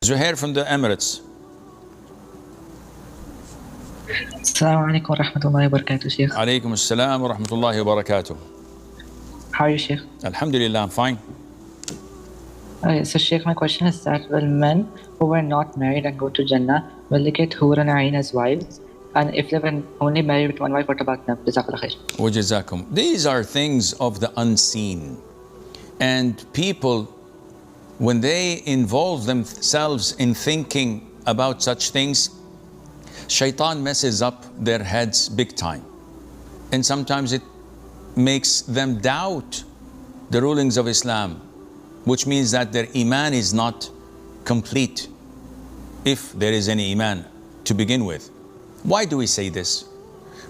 Zuhair from the Emirates. Assalamu alaikum wa rahmatullahi wa barakatuh, Sheikh. Alaykum assalam wa rahmatullahi wa barakatuh. How are you, Sheikh? Alhamdulillah, I'm fine. Okay, so Sheikh, my question is that will men who were not married and go to Jannah, will they get Hoor al Ayn as wives? And if they were only married with one wife, what about them? Jazakallah khair. Wa jazakum. These are things of the unseen. And people, when they involve themselves in thinking about such things, shaitan messes up their heads big time. And sometimes it makes them doubt the rulings of Islam, which means that their iman is not complete, if there is any iman to begin with. Why do we say this?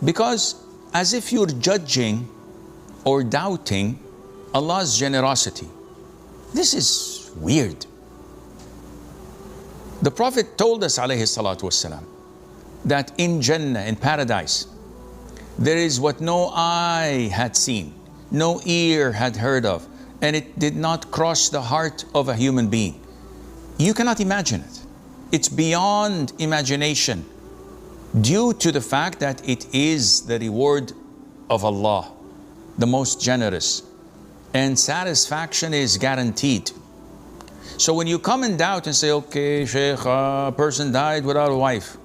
Because as if you're judging or doubting Allah's generosity. This is weird. The Prophet told us, alayhi salatu wassalam, that in Jannah, in paradise, there is what no eye had seen, no ear had heard of, and it did not cross the heart of a human being. You cannot imagine it. It's beyond imagination, due to the fact that it is the reward of Allah, the most generous, and satisfaction is guaranteed. So when you come in doubt and say, okay, Sheikh, a person died without a wife,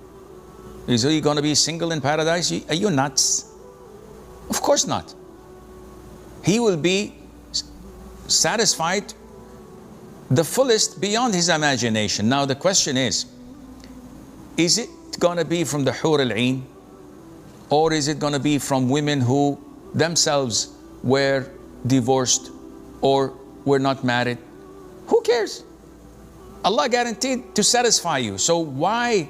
is he going to be single in paradise? Are you nuts? Of course not. He will be satisfied the fullest beyond his imagination. Now the question is it going to be from the Hoor al Ayn, or is it going to be from women who themselves were divorced or were not married? Who cares? Allah guaranteed to satisfy you. So why,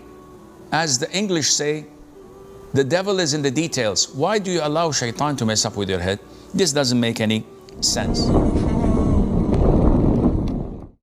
as the English say, the devil is in the details? Why do you allow shaitan to mess up with your head? This doesn't make any sense.